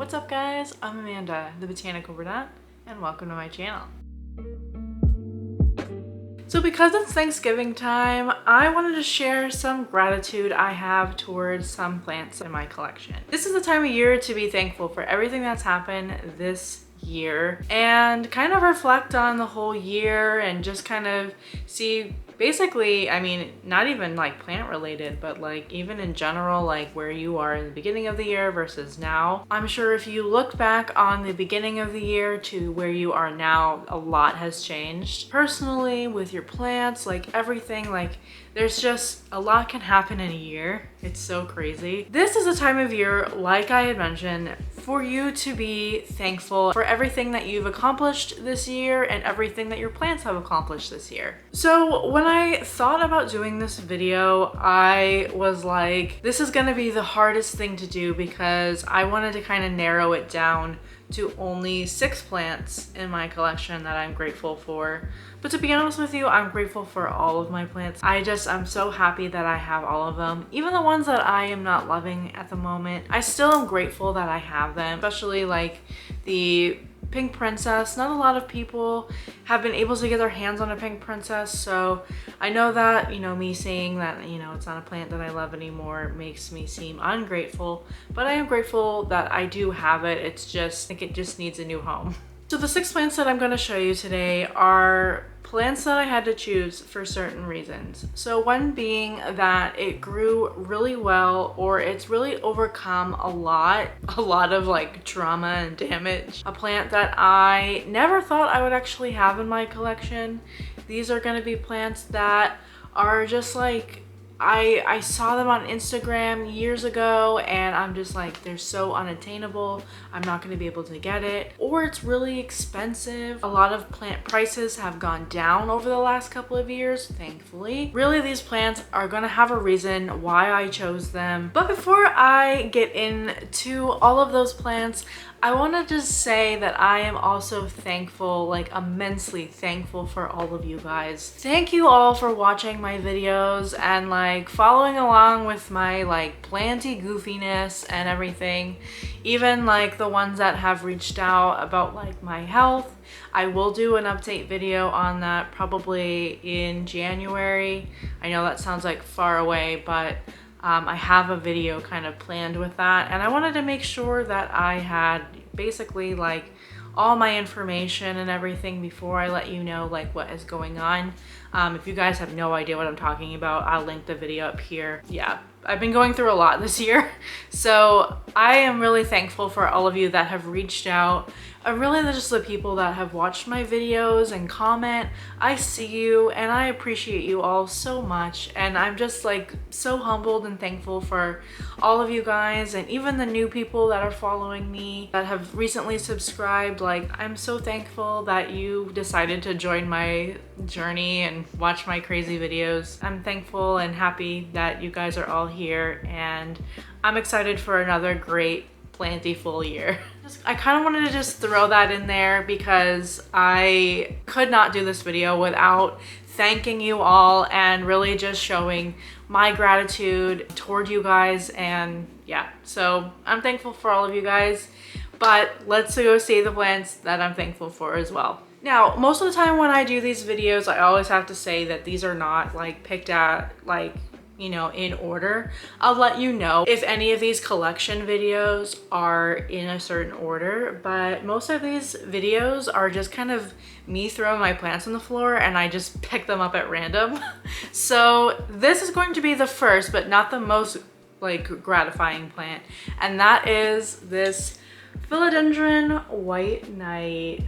What's up guys? I'm Amanda, the Botanical Brunette, and welcome to my channel. So because it's Thanksgiving time, I wanted to share some gratitude I have towards some plants in my collection. This is the time of year to be thankful for everything that's happened this year and kind of reflect on the whole year and just kind of see basically, I mean, not even like plant related, but like even in general, like where you are in the beginning of the year versus now. I'm sure if you look back on the beginning of the year to where you are now, a lot has changed. Personally, with your plants, like everything, like there's just a lot can happen in a year. It's so crazy. This is a time of year, like I had mentioned, for you to be thankful for everything that you've accomplished this year and everything that your plants have accomplished this year. So when I thought about doing this video, I was like, this is gonna be the hardest thing to do because I wanted to kind of narrow it down to only 6 plants in my collection that I'm grateful for. But to be honest with you, I'm grateful for all of my plants. I'm so happy that I have all of them. Even the ones that I am not loving at the moment, I still am grateful that I have them, especially like the pink princess. Not a lot of people have been able to get their hands on a pink princess, so I know that, you know, me saying that, you know, it's not a plant that I love anymore makes me seem ungrateful, but I am grateful that I do have it. It's just, I think it just needs a new home. So the 6 plants that I'm going to show you today are plants that I had to choose for certain reasons. So one being that it grew really well, or it's really overcome a lot of like trauma and damage. A plant that I never thought I would actually have in my collection. These are going to be plants that are just like, I saw them on Instagram years ago and I'm just like, they're so unattainable. I'm not going to be able to get it, or it's really expensive. A lot of plant prices have gone down over the last couple of years, thankfully. Really, these plants are going to have a reason why I chose them. But before I get into all of those plants, I want to just say that I am also thankful, like immensely thankful for all of you guys. Thank you all for watching my videos and like following along with my like planty goofiness and everything. Even like the ones that have reached out about like my health. I will do an update video on that probably in January. I know that sounds like far away, but I have a video kind of planned with that, and I wanted to make sure that I had basically like all my information and everything before I let you know like what is going on. If you guys have no idea what I'm talking about, I'll link the video up here. Yeah, I've been going through a lot this year, so I am really thankful for all of you that have reached out. And really just the people that have watched my videos and comment. I see you and I appreciate you all so much, and I'm just like so humbled and thankful for all of you guys, and even the new people that are following me that have recently subscribed. Like, I'm so thankful that you decided to join my journey and watch my crazy videos. I'm thankful and happy that you guys are all here, and I'm excited for another great plentiful year. I kind of wanted to just throw that in there because I could not do this video without thanking you all and really just showing my gratitude toward you guys. And yeah, so I'm thankful for all of you guys, but let's go see the plants that I'm thankful for as well. Now, most of the time when I do these videos, I always have to say that these are not like picked at like, you know, in order. I'll let you know if any of these collection videos are in a certain order, but most of these videos are just kind of me throwing my plants on the floor and I just pick them up at random. So this is going to be the first, but not the most like gratifying plant, and that is this Philodendron White Knight.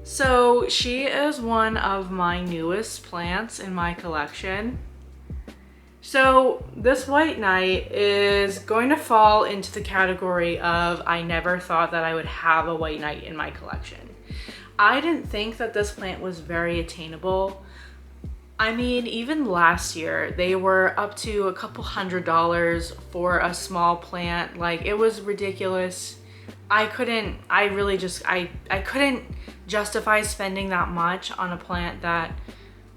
So she is one of my newest plants in my collection. So this White Knight is going to fall into the category of I never thought that I would have a White Knight in my collection. I didn't think that this plant was very attainable. I mean, even last year they were up to a couple $100s for a small plant. Like, it was ridiculous. I couldn't justify spending that much on a plant that,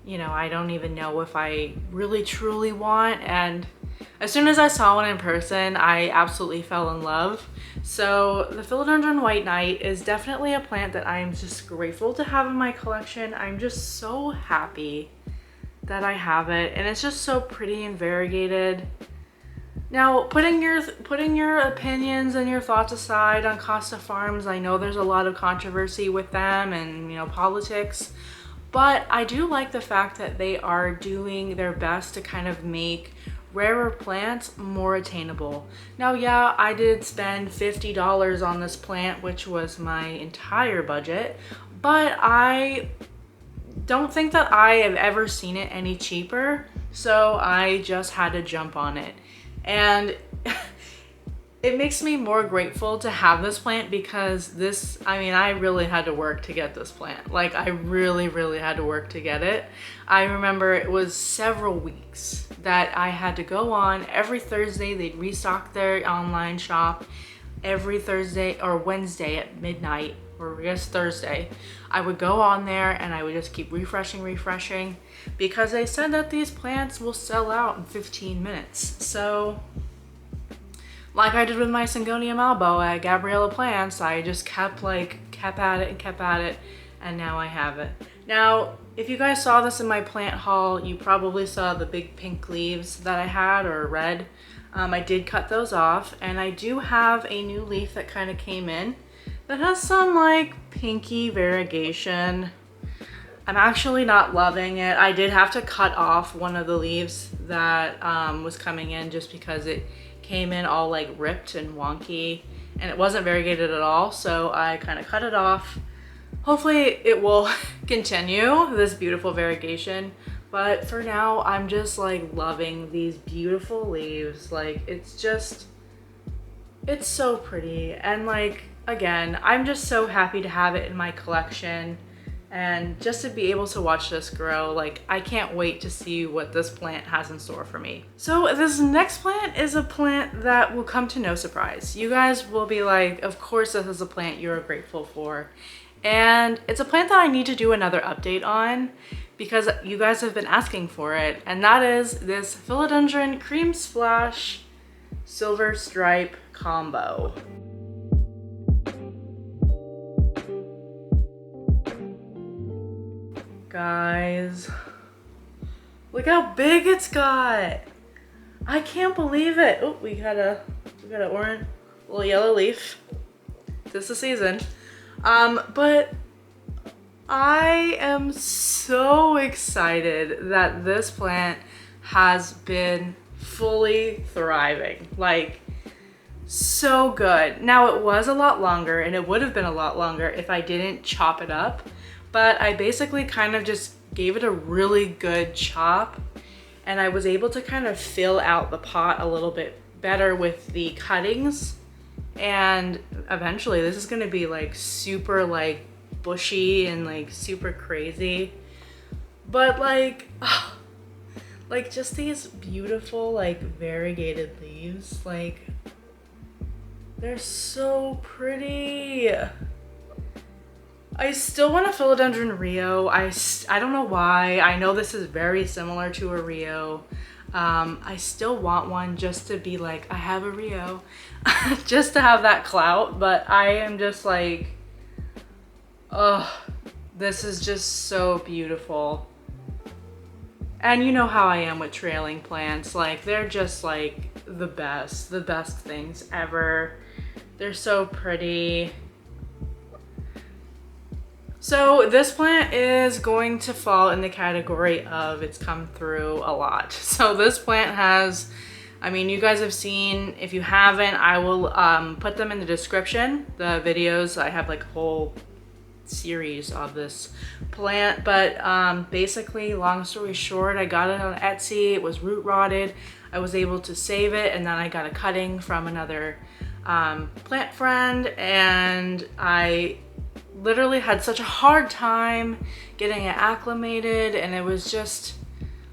you know, I don't even know if I really truly want. And As soon as I saw one in person, I absolutely fell in love. So the Philodendron White Knight is definitely a plant that I am just grateful to have in my collection. I'm just so happy that I have it, and it's just so pretty and variegated. Now, putting your opinions and your thoughts aside on Costa Farms, I know there's a lot of controversy with them and, you know, politics, but I do like the fact that they are doing their best to kind of make rarer plants more attainable. Now, yeah, I did spend $50 on this plant, which was my entire budget, but I don't think that I have ever seen it any cheaper, so I just had to jump on it. And it makes me more grateful to have this plant because this, I mean, I really had to work to get this plant. Like, I really, really had to work to get it. I remember it was several weeks that I had to go on. Every Thursday, they'd restock their online shop. Every Thursday or Wednesday at midnight, or I guess Thursday, I would go on there and I would just keep refreshing because they said that these plants will sell out in 15 minutes. So like I did with my Syngonium albo at Gabriella Plants, I just kept at it, and now I have it. Now, if you guys saw this in my plant haul, you probably saw the big pink leaves that I had, or red. I did cut those off, and I do have a new leaf that kind of came in that has some like pinky variegation. I'm actually not loving it. I did have to cut off one of the leaves that was coming in just because it came in all like ripped and wonky, and it wasn't variegated at all, so I kind of cut it off. Hopefully it will continue this beautiful variegation, but for now I'm just like loving these beautiful leaves. Like, it's so pretty, and like, again, I'm just so happy to have it in my collection and just to be able to watch this grow. Like, I can't wait to see what this plant has in store for me. So this next plant is a plant that will come to no surprise. You guys will be like, of course this is a plant you're grateful for. And it's a plant that I need to do another update on because you guys have been asking for it. And that is this Philodendron Cream Splash Silver Stripe combo. Guys, look how big it's got. I can't believe it. Oh, we got an orange, little yellow leaf. This is season. But I am so excited that this plant has been fully thriving. Like, so good. Now, it was a lot longer, and it would have been a lot longer if I didn't chop it up, but I basically kind of just gave it a really good chop, and I was able to kind of fill out the pot a little bit better with the cuttings. And eventually this is gonna be like super like bushy and like super crazy, but like, oh, like just these beautiful like variegated leaves, like they're so pretty. I still want a Philodendron Rio. I don't know why. I know this is very similar to a Rio. I still want one just to be like, I have a Rio, just to have that clout, but I am just like, oh, this is just so beautiful. And you know how I am with trailing plants. Like, they're just like the best things ever. They're so pretty. So this plant is going to fall in the category of it's come through a lot. So this plant has, I mean, you guys have seen, if you haven't, I will put them in the description, the videos. I have like a whole series of this plant, but basically, long story short, I got it on Etsy. It was root rotted. I was able to save it, and then I got a cutting from another plant friend, and I literally had such a hard time getting it acclimated, and it was just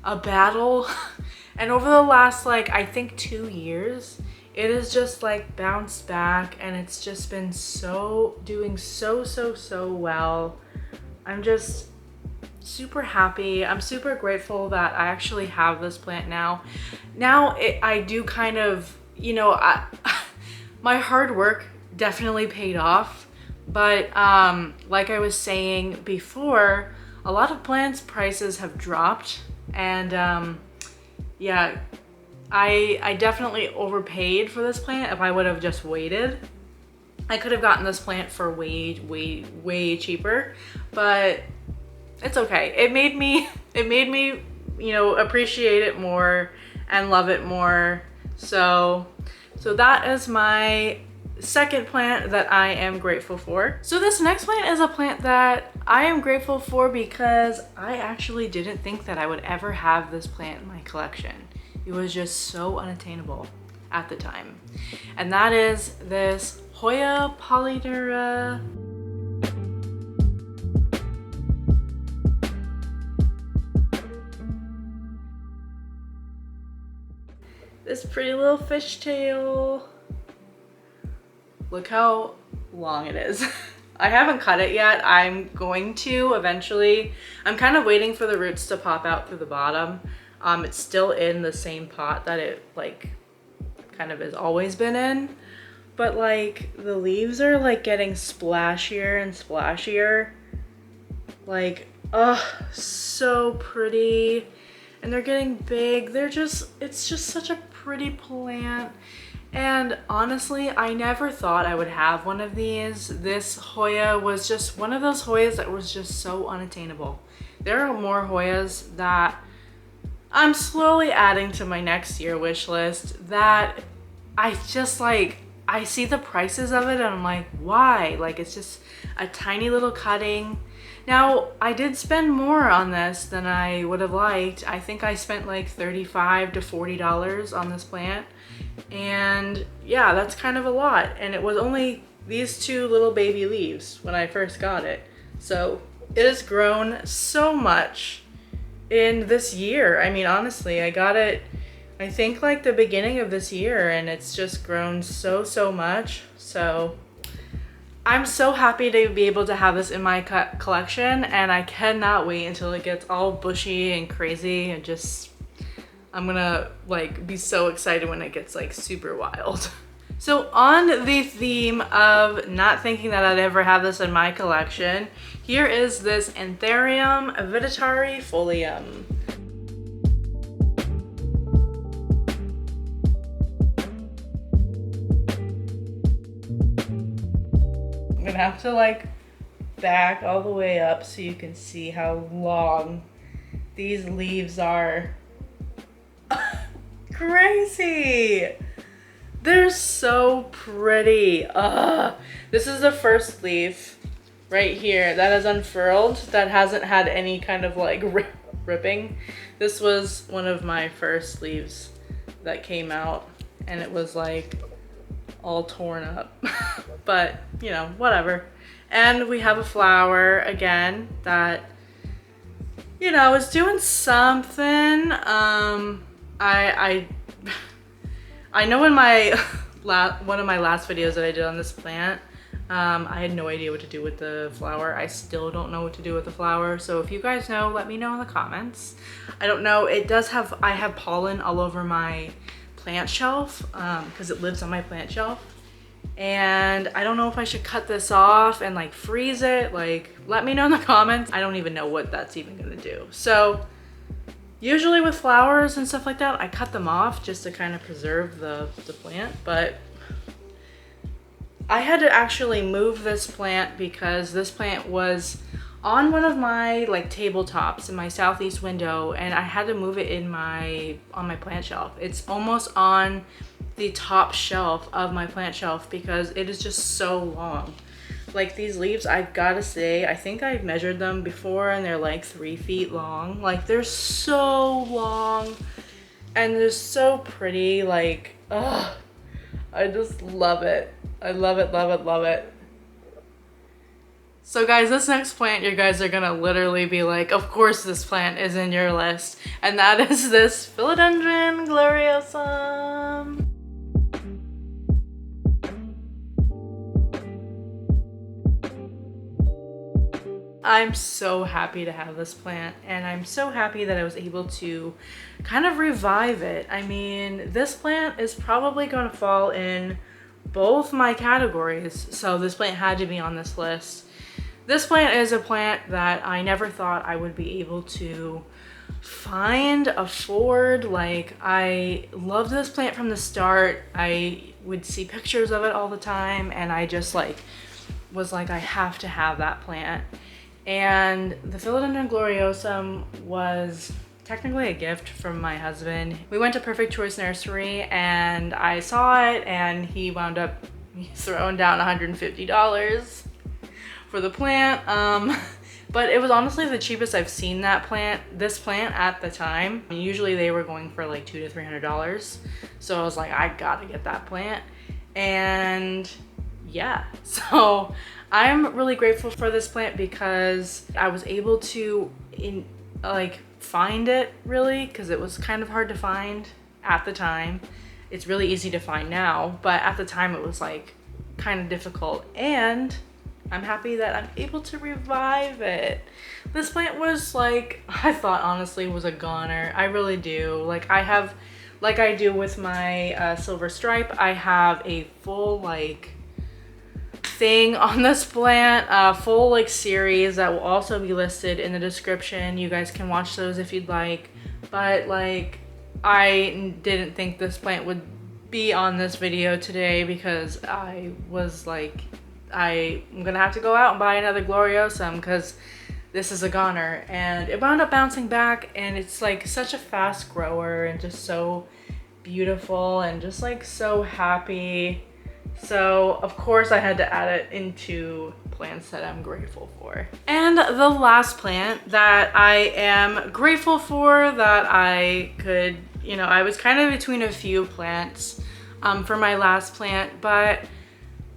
a battle. And over the last, like, I think 2 years, it has just like bounced back, and it's just been doing so well. I'm just super happy. I'm super grateful that I actually have this plant now. I do kind of, you know, my hard work definitely paid off, but like I was saying before, a lot of plants prices have dropped, and yeah, I definitely overpaid for this plant. If I would have just waited, I could have gotten this plant for way cheaper, but it's okay. It made me, you know, appreciate it more and love it more. So that is my second plant that I am grateful for. So this next plant is a plant that I am grateful for because I actually didn't think that I would ever have this plant in my collection. It was just so unattainable at the time. And that is this Hoya polydendra. This pretty little fishtail. Look how long it is. I haven't cut it yet. I'm going to eventually. I'm kind of waiting for the roots to pop out through the bottom. It's still in the same pot that it like kind of has always been in, but like the leaves are like getting splashier and splashier. Like, oh, so pretty. And they're getting big. It's just such a pretty plant. And honestly, I never thought I would have one of these. This Hoya was just one of those Hoyas that was just so unattainable. There are more Hoyas that I'm slowly adding to my next year wish list that I just like, I see the prices of it and I'm like, why? Like, it's just a tiny little cutting. Now, I did spend more on this than I would have liked. I think I spent like $35 to $40 on this plant. And yeah, that's kind of a lot. And it was only these two little baby leaves when I first got it. So it has grown so much in this year. I mean, honestly, I got it, I think like the beginning of this year, and it's just grown so much. So I'm so happy to be able to have this in my collection, and I cannot wait until it gets all bushy and crazy and just, I'm gonna like be so excited when it gets like super wild. So on the theme of not thinking that I'd ever have this in my collection, here is this Anthurium Folium. I'm gonna have to like back all the way up so you can see how long these leaves are. Crazy! They're so pretty. This is the first leaf right here that is unfurled, that hasn't had any kind of like ripping. This was one of my first leaves that came out, and it was like all torn up. But you know, whatever. And we have a flower again that, you know, is doing something. I know in my one of my last videos that I did on this plant, I had no idea what to do with the flower. I still don't know what to do with the flower. So if you guys know, let me know in the comments. I don't know. It does have, I have pollen all over my plant shelf because it lives on my plant shelf. And I don't know if I should cut this off and like freeze it. Like, let me know in the comments. I don't even know what that's even gonna do. So usually with flowers and stuff like that, I cut them off just to kind of preserve the plant. But I had to actually move this plant because this plant was on one of my like tabletops in my southeast window, and I had to move it on my plant shelf. It's almost on the top shelf of my plant shelf because it is just so long. Like these leaves, I've got to say, I think I've measured them before and they're like 3 feet long. Like they're so long and they're so pretty. Like, ugh, I just love it. I love it, love it, love it. So guys, this next plant, you guys are gonna literally be like, of course this plant is in your list. And that is this Philodendron gloriosum. I'm so happy to have this plant, and I'm so happy that I was able to kind of revive it. I mean, this plant is probably going to fall in both my categories, so this plant had to be on this list. This plant is a plant that I never thought I would be able to find, afford. Like, I loved this plant from the start. I would see pictures of it all the time, and I just like was like, I have to have that plant. And the Philodendron gloriosum was technically a gift from my husband. We went to Perfect Choice Nursery and I saw it, and he wound up throwing down $150 for the plant. But it was honestly the cheapest I've seen this plant at the time. Usually they were going for like $200 to $300. So I was like, I gotta get that plant. And yeah, so I'm really grateful for this plant because I was able to find it, really, because it was kind of hard to find at the time. It's really easy to find now, but at the time it was like kind of difficult, and I'm happy that I'm able to revive it. This plant was like, I thought honestly was a goner. I really do. Like I do with my silver stripe, I have a full like thing on this plant, full like series that will also be listed in the description. You guys can watch those if you'd like, but like I didn't think this plant would be on this video today because I was like, I'm gonna have to go out and buy another gloriosum because this is a goner. And it wound up bouncing back, and it's like such a fast grower and just so beautiful and just like so happy. So of course I had to add it into plants that I'm grateful for. And the last plant that I am grateful for, that I could, you know, I was kind of between a few plants for my last plant, but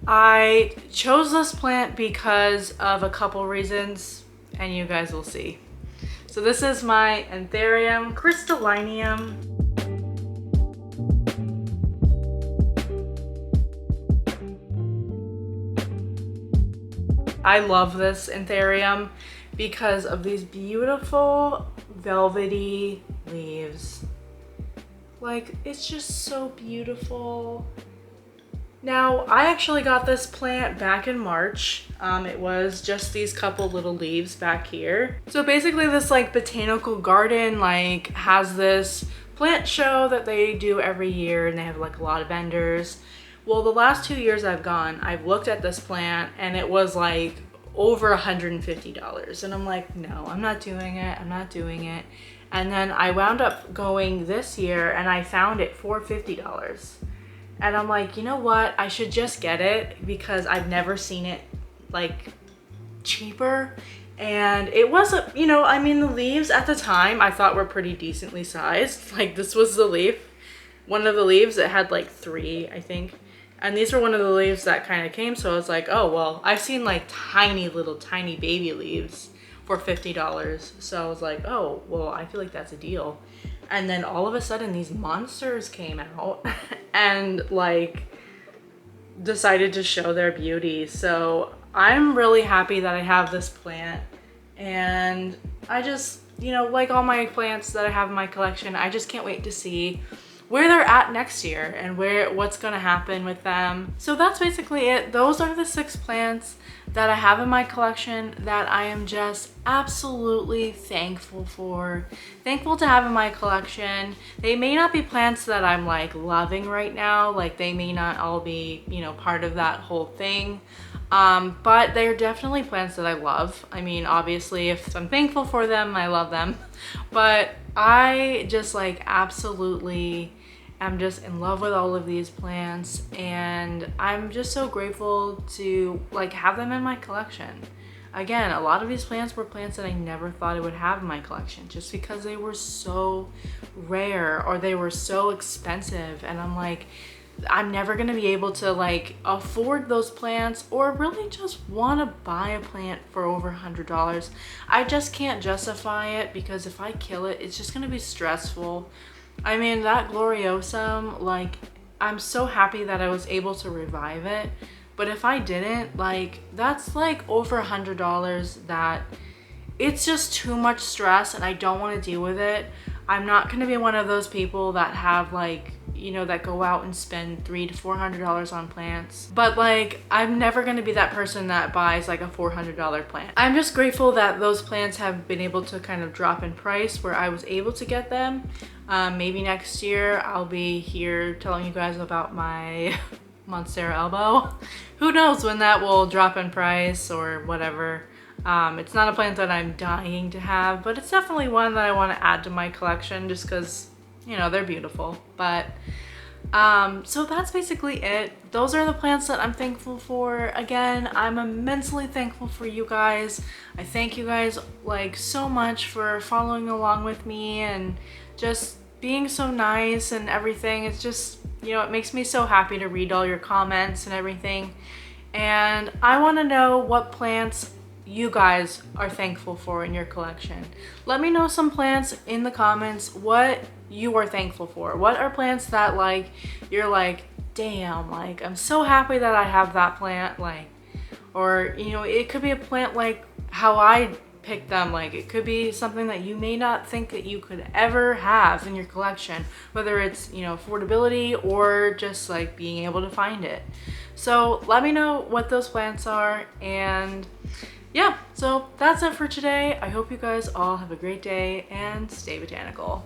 I chose this plant because of a couple reasons, and you guys will see. So this is my Anthurium Crystallinum. I love this Anthurium because of these beautiful velvety leaves. Like, it's just so beautiful. Now, I actually got this plant back in March. It was just these couple little leaves back here. So basically this like botanical garden like has this plant show that they do every year, and they have like a lot of vendors. Well, the last 2 years I've gone, I've looked at this plant and it was like over $150. And I'm like, no, I'm not doing it. I'm not doing it. And then I wound up going this year and I found it for $50. And I'm like, you know what? I should just get it because I've never seen it like cheaper. And it was, you know, I mean, the leaves at the time I thought were pretty decently sized. Like, this was the leaf, one of the leaves that had like 3, I think. And these were one of the leaves that kind of came. So I was like, oh, well, I've seen like tiny little tiny baby leaves for $50. So I was like, oh, well, I feel like that's a deal. And then all of a sudden these monsters came out and like decided to show their beauty. So I'm really happy that I have this plant, and I just, you know, like all my plants that I have in my collection, I just can't wait to see where they're at next year and what's gonna happen with them. So that's basically it. Those are the 6 plants that I have in my collection that I am just absolutely thankful for. Thankful to have in my collection. They may not be plants that I'm like loving right now. Like, they may not all be, you know, part of that whole thing. But they're definitely plants that I love. I mean, obviously if I'm thankful for them, I love them. But I just like absolutely am just in love with all of these plants, and I'm just so grateful to like have them in my collection. Again, a lot of these plants were plants that I never thought I would have in my collection just because they were so rare or they were so expensive, and I'm like, I'm never gonna be able to like afford those plants or really just want to buy a plant for over $100. I just can't justify it because if I kill it, it's just gonna be stressful. I mean, that gloriosum, like, I'm so happy that I was able to revive it, But if I didn't, like, that's like over $100 that it's just too much stress and I don't want to deal with it. I'm not going to be one of those people that have like, you know, that go out and spend $300 to $400 on plants. But like, I'm never going to be that person that buys like a $400 plant. I'm just grateful that those plants have been able to kind of drop in price where I was able to get them. Maybe next year I'll be here telling you guys about my Monstera elbow. Who knows when that will drop in price or whatever. It's not a plant that I'm dying to have, but it's definitely one that I want to add to my collection just because, you know, they're beautiful. But so that's basically it. Those are the plants that I'm thankful for. Again, I'm immensely thankful for you guys. I thank you guys like so much for following along with me and just being so nice and everything. It's just, you know, it makes me so happy to read all your comments and everything. And I want to know what plants you guys are thankful for in your collection. Let me know some plants in the comments what you are thankful for. What are plants that like you're like, damn, like I'm so happy that I have that plant, like, or you know, it could be a plant like how I picked them. Like it could be something that you may not think that you could ever have in your collection, whether it's, you know, affordability or just like being able to find it. So let me know what those plants are. And yeah, so that's it for today. I hope you guys all have a great day and stay botanical.